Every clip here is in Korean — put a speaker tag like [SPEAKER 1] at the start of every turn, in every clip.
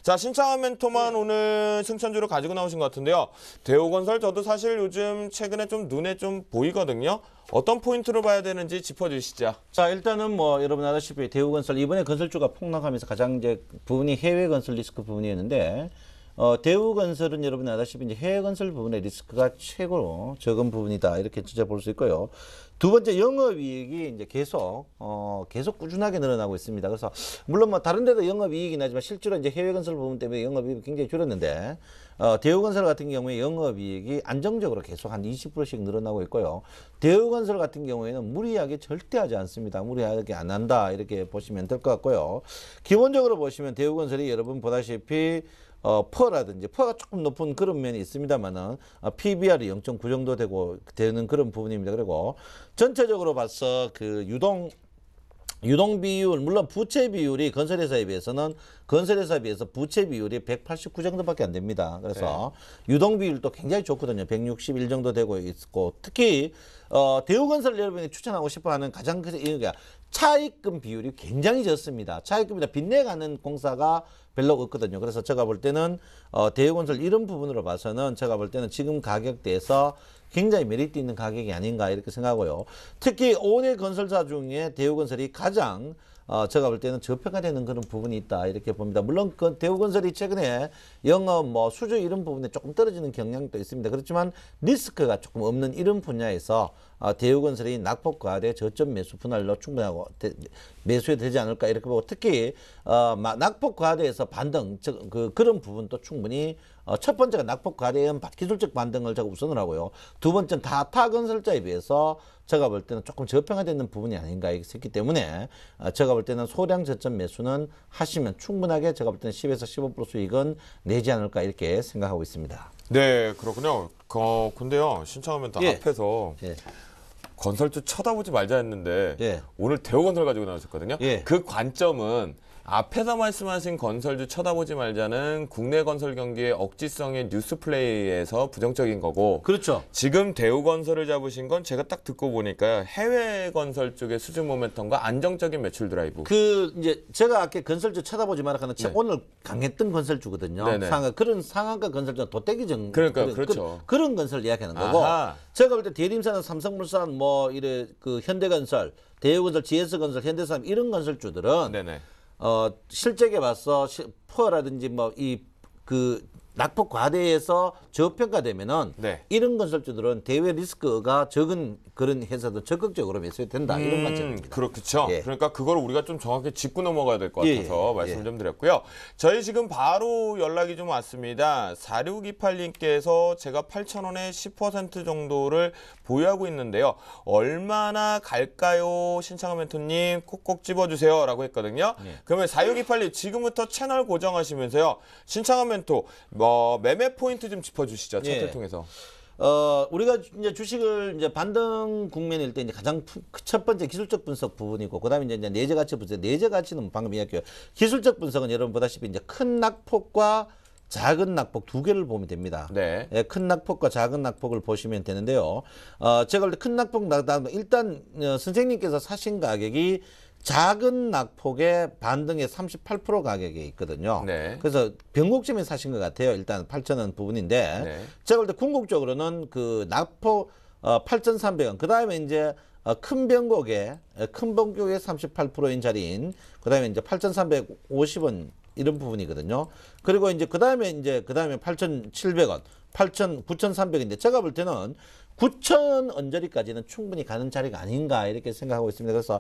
[SPEAKER 1] 자, 신창환 멘토만 오늘 승천주를 가지고 나오신 것 같은데요. 대우건설 저도 사실 요즘 최근에 좀 눈에 좀 보이거든요. 어떤 포인트로 봐야 되는지 짚어주시죠.
[SPEAKER 2] 자, 일단은 뭐 여러분 아시다시피 대우건설 이번에 건설주가 폭락하면서 가장 이제 부분이 해외 건설 리스크 부분이었는데 대우건설은 여러분 아시다시피 이제 해외 건설 부분의 리스크가 최고로 적은 부분이다 이렇게 진짜 볼 수 있고요. 두 번째 영업이익이 이제 계속 꾸준하게 늘어나고 있습니다. 그래서 물론 뭐 다른 데도 영업이익이 나지만 실제로 이제 해외 건설 부분 때문에 영업이익이 굉장히 줄었는데 대우건설 같은 경우에 영업이익이 안정적으로 계속 한 20%씩 늘어나고 있고요. 대우건설 같은 경우에는 무리하게 절대 하지 않습니다. 무리하게 안 한다 이렇게 보시면 될 것 같고요. 기본적으로 보시면 대우건설이 여러분 보다시피 퍼라든지 퍼가 조금 높은 그런 면이 있습니다만은 PBR이 0.9 정도 되는 그런 부분입니다. 그리고 전체적으로 봐서 그 유동 비율, 물론 부채 비율이 건설회사에 비해서 부채 비율이 189 정도밖에 안 됩니다. 그래서 유동 비율도 굉장히 좋거든요. 161 정도 되고 있고, 특히 대우건설 여러분이 추천하고 싶어하는 가장 큰 이유가 차입금 비율이 굉장히 적습니다. 차입금이다 빚내가는 공사가 별로 없거든요. 그래서 제가 볼 때는 대우건설 이런 부분으로 봐서는 제가 볼 때는 지금 가격대에서 굉장히 메리트 있는 가격이 아닌가 이렇게 생각하고요. 특히 5대 건설사 중에 대우건설이 가장 제가 볼 때는 저평가되는 그런 부분이 있다 이렇게 봅니다. 물론 그 대우건설이 최근에 영업 수주 이런 부분에 조금 떨어지는 경향도 있습니다. 그렇지만 리스크가 조금 없는 이런 분야에서 대우건설이 낙폭과대 저점 매수 분할로 충분하고 매수해도 되지 않을까 이렇게 보고, 특히 낙폭과대에서 반등 그런 부분도 충분히 첫 번째가 낙폭과대의 기술적 반등을 제가 우선을 하고요. 두 번째는 타 건설자에 비해서 제가 볼 때는 조금 저평가되는 부분이 아닌가 했기 때문에 제가 볼 때는 소량 저점 매수는 하시면 충분하게 제가 볼 때는 10에서 15% 수익은 내지 않을까 이렇게 생각하고 있습니다.
[SPEAKER 1] 네, 그렇군요. 근데요, 신창환 멘토 앞에서 건설주 쳐다보지 말자 했는데 오늘 대우건설 가지고 나오셨거든요. 그 관점은 앞에서 말씀하신 건설주 쳐다보지 말자는 국내 건설 경기의 억지성의 뉴스 플레이에서 부정적인 거고,
[SPEAKER 2] 그렇죠.
[SPEAKER 1] 지금 대우건설을 잡으신 건 제가 딱 듣고 보니까 해외 건설 쪽의 수준 모멘텀과 안정적인 매출 드라이브.
[SPEAKER 2] 이제 제가 아까 건설주 쳐다보지 마라 하는 오늘 강했던 건설주거든요. 그런 상한가 건설주 도떼기전.
[SPEAKER 1] 그러니까 그렇죠.
[SPEAKER 2] 그런 건설 이야기하는 거고. 제가 볼 때 대림사는 삼성물산 현대건설, 대우건설, GS건설, 현대산 이런 건설주들은 실적에 봐서 퍼라든지 낙폭 과대에서 저평가되면은 이런 건설주들은 대외 리스크가 적은 그런 회사도 적극적으로 매수해도 된다 이런 관점입니다.
[SPEAKER 1] 그렇죠. 그러니까 그걸 우리가 좀 정확히 짚고 넘어가야 될 것 같아서 말씀 좀 드렸고요. 저희 지금 바로 연락이 좀 왔습니다. 4628님께서 제가 8,000원에 10% 정도를 보유하고 있는데요. 얼마나 갈까요? 신창환 멘토님 콕콕 집어주세요 라고 했거든요. 그러면 4628님 지금부터 채널 고정하시면서요. 신창환 멘토 매매 포인트 좀 짚어주시죠. 차트를 통해서.
[SPEAKER 2] 우리가 이제 주식을 이제 반등 국면일 때 이제 가장 첫 번째 기술적 분석 부분이고, 그다음에 이제 내재 가치 분석. 내재 가치는 방금 이야기했고요. 기술적 분석은 여러분 보다시피 이제 큰 낙폭과 작은 낙폭 두 개를 보면 됩니다. 큰 낙폭과 작은 낙폭을 보시면 되는데요. 제가 볼 때 큰 낙폭 일단 선생님께서 사신 가격이 작은 낙폭의 반등의 38% 가격에 있거든요. 그래서 변곡점에 사신 것 같아요. 일단 8,000원 부분인데 제가 볼 때 궁극적으로는 그 낙폭 8,300원. 그 다음에 이제 큰 변곡의 38%인 자리인 그 다음에 이제 8,350원 이런 부분이거든요. 그리고 이제 그 다음에 8,700원, 9,300원인데 제가 볼 때는 9,000 언저리까지는 충분히 가는 자리가 아닌가 이렇게 생각하고 있습니다. 그래서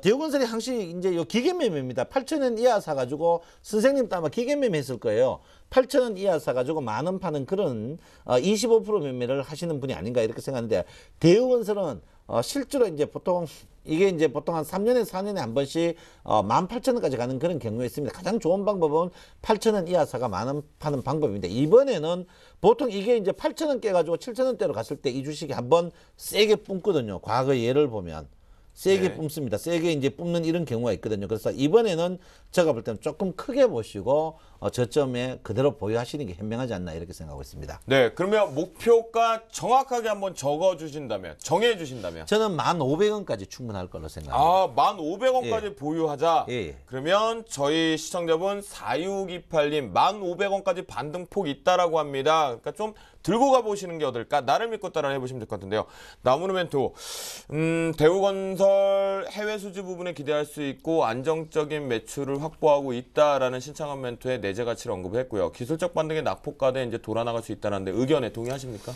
[SPEAKER 2] 대우건설이 항시 이제 요 기계매매입니다. 8,000원 이하 사가지고 선생님도 아마 기계매매 했을 거예요. 8,000원 이하 사가지고 10,000원 파는 그런 25% 매매를 하시는 분이 아닌가 이렇게 생각하는데, 대우건설은 실제로 이제 보통 한 3년에 4년에 한 번씩 18,000원까지 가는 그런 경우가 있습니다. 가장 좋은 방법은 8,000원 이하 사가 10,000원 파는 방법입니다. 이번에는 보통 이게 이제 8,000원 깨가지고 7,000원대로 갔을 때 이 주식이 한번 세게 뿜거든요. 과거 예를 보면 세게 뿜습니다. 세게 이제 뿜는 이런 경우가 있거든요. 그래서 이번에는 제가 볼 때는 조금 크게 보시고 저점에 그대로 보유하시는 게 현명하지 않나 이렇게 생각하고 있습니다.
[SPEAKER 1] 네, 그러면 목표가 정확하게 한번 적어주신다면, 정해주신다면.
[SPEAKER 2] 저는 1,500원까지 충분할 걸로 생각합니다.
[SPEAKER 1] 아, 1,500원까지 보유하자.
[SPEAKER 2] 예.
[SPEAKER 1] 그러면 저희 시청자분 4628님 1,500원까지 반등폭 있다라고 합니다. 그러니까 좀 들고 가보시는 게 어떨까? 나를 믿고 따라 해보시면 될 것 같은데요. 나무르멘토, 대우건설 해외 수주 부분에 기대할 수 있고 안정적인 매출을 확보하고 있다라는 신창원 멘토의 내재 가치를 언급했고요. 기술적 반등의 낙폭과대 이제 돌아나갈 수 있다는데 의견에 동의하십니까?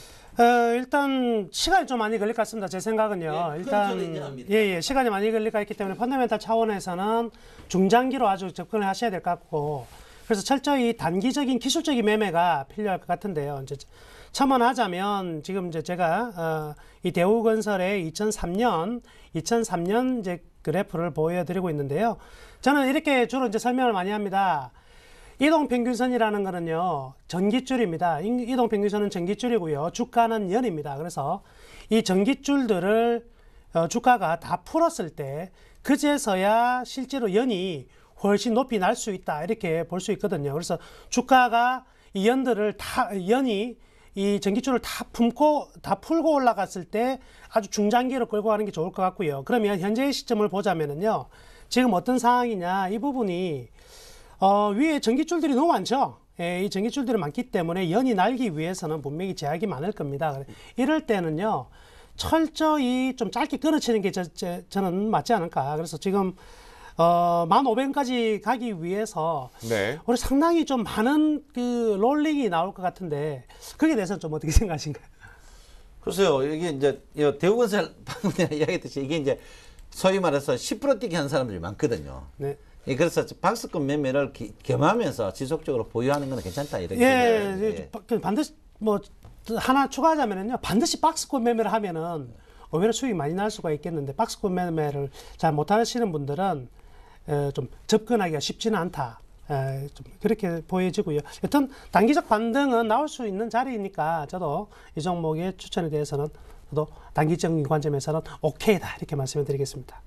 [SPEAKER 3] 일단 시간이 좀 많이 걸릴 것 같습니다. 제 생각은요.
[SPEAKER 2] 예,
[SPEAKER 3] 일단
[SPEAKER 2] 저는 인정합니다.
[SPEAKER 3] 예, 시간이 많이 걸릴 것 같기 때문에 펀더멘탈 차원에서는 중장기로 아주 접근을 하셔야 될 것 같고, 그래서 철저히 단기적인 기술적인 매매가 필요할 것 같은데요. 이제 첨언하자면 지금 이제 제가 이 대우건설의 2003년 이제 그래프를 보여드리고 있는데요. 저는 이렇게 주로 이제 설명을 많이 합니다. 이동평균선이라는 거는요, 전기줄입니다. 이동평균선은 전기줄이고요. 주가는 연입니다. 그래서 이 전기줄들을 주가가 다 풀었을 때 그제서야 실제로 연이 훨씬 높이 날 수 있다. 이렇게 볼 수 있거든요. 그래서 주가가 이 연이 이 전기줄을 다 풀고 올라갔을 때 아주 중장기로 끌고 가는 게 좋을 것 같고요. 그러면 현재의 시점을 보자면은요, 지금 어떤 상황이냐, 이 부분이 위에 전기줄들이 너무 많죠. 예, 이 전기줄들이 많기 때문에 연이 날기 위해서는 분명히 제약이 많을 겁니다. 이럴 때는요, 철저히 좀 짧게 끊어치는 게 저는 맞지 않을까. 그래서 지금 1,500원까지 가기 위해서
[SPEAKER 1] 네.
[SPEAKER 3] 우리 상당히 좀 많은 그 롤링이 나올 것 같은데 거기에 대해서는 좀 어떻게 생각하신가요?
[SPEAKER 2] 글쎄요, 이게 이제 대우건설 방금 내가 이야기했듯이 이게 이제 소위 말해서 10% 뛰기 하는 사람들이 많거든요.
[SPEAKER 3] 네.
[SPEAKER 2] 예, 그래서 박스권 매매를 겸하면서 지속적으로 보유하는 건 괜찮다 이렇게.
[SPEAKER 3] 예, 반드시 뭐 하나 추가하자면은요, 반드시 박스권 매매를 하면은 오히려 수익이 많이 날 수가 있겠는데 박스권 매매를 잘 못하시는 분들은 좀 접근하기가 쉽지는 않다. 좀 그렇게 보여지고요. 여튼 단기적 반등은 나올 수 있는 자리이니까 저도 이 종목의 추천에 대해서는 저도 단기적인 관점에서는 오케이다 이렇게 말씀을 드리겠습니다.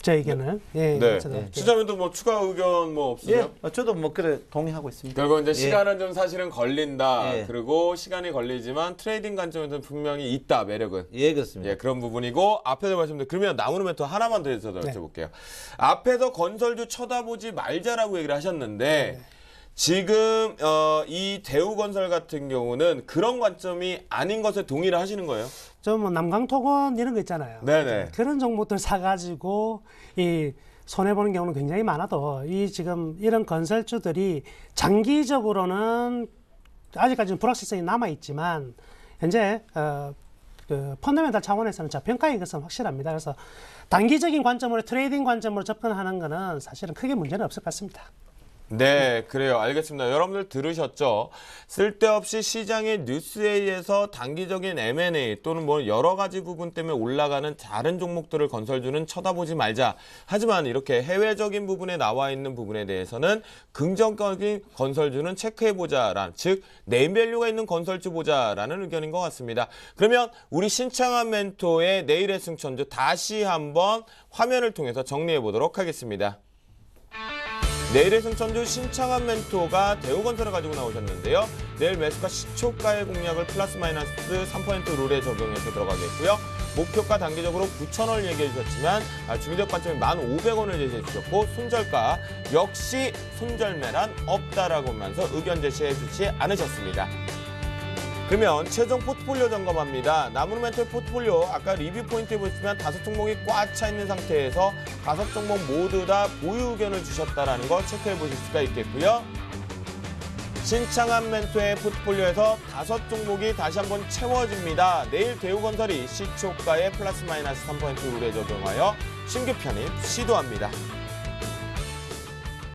[SPEAKER 3] 제 의견을. 예.
[SPEAKER 1] 네. 시청자분도 뭐 추가 의견 뭐 없으세요?
[SPEAKER 2] 예, 저도 뭐 그래 동의하고 있습니다.
[SPEAKER 1] 결국 이제 시간은 좀 사실은 걸린다.
[SPEAKER 2] 예.
[SPEAKER 1] 그리고 시간이 걸리지만 트레이딩 관점에서는 분명히 있다, 매력은.
[SPEAKER 2] 예, 그렇습니다.
[SPEAKER 1] 예, 그런 부분이고 앞에서 말씀드린 그러면 나무르멘토 하나만 더 해서
[SPEAKER 3] 네.
[SPEAKER 1] 여쭤볼게요. 앞에서 건설주 쳐다보지 말자라고 얘기를 하셨는데 지금 이 대우건설 같은 경우는 그런 관점이 아닌 것에 동의를 하시는 거예요?
[SPEAKER 3] 좀 뭐 남강토건 이런 거 있잖아요.
[SPEAKER 1] 네네.
[SPEAKER 3] 그런 종목들 사가지고 이 손해 보는 경우는 굉장히 많아도 이 지금 이런 건설주들이 장기적으로는 아직까지는 불확실성이 남아 있지만 현재 그 펀더멘탈 차원에서는 저평가인 것은 확실합니다. 그래서 단기적인 관점으로 트레이딩 관점으로 접근하는 것은 사실은 크게 문제는 없을 것 같습니다.
[SPEAKER 1] 네, 그래요. 알겠습니다. 여러분들 들으셨죠? 쓸데없이 시장의 뉴스에 의해서 단기적인 M&A 또는 뭐 여러 가지 부분 때문에 올라가는 다른 종목들을 건설주는 쳐다보지 말자. 하지만 이렇게 해외적인 부분에 나와 있는 부분에 대해서는 긍정적인 건설주는 체크해보자라는, 즉 네임밸류가 있는 건설주 보자라는 의견인 것 같습니다. 그러면 우리 신창환 멘토의 내일의 승천주 다시 한번 화면을 통해서 정리해 보도록 하겠습니다. 내일의 승천주 신창환 멘토가 대우건설을 가지고 나오셨는데요. 내일 매수가 시초가의 공략을 플러스 마이너스 3% 룰에 적용해서 들어가겠고요. 목표가 단기적으로 9,000원을 얘기해 주셨지만 중의적 관점이 1,500원을 제시해 주셨고 손절가 역시 손절매란 없다라고 하면서 의견 제시해 주지 않으셨습니다. 그러면 최종 포트폴리오 점검합니다. 나무르멘토의 포트폴리오 아까 리뷰 포인트에 보시면 5종목이 꽉 차 있는 상태에서 5종목 모두 다 보유 의견을 주셨다는 거 체크해 보실 수가 있겠고요. 신창환 멘토의 포트폴리오에서 5종목이 다시 한번 채워집니다. 내일 대우건설이 시초가의 플러스 마이너스 3% 룰에 적용하여 신규 편입 시도합니다.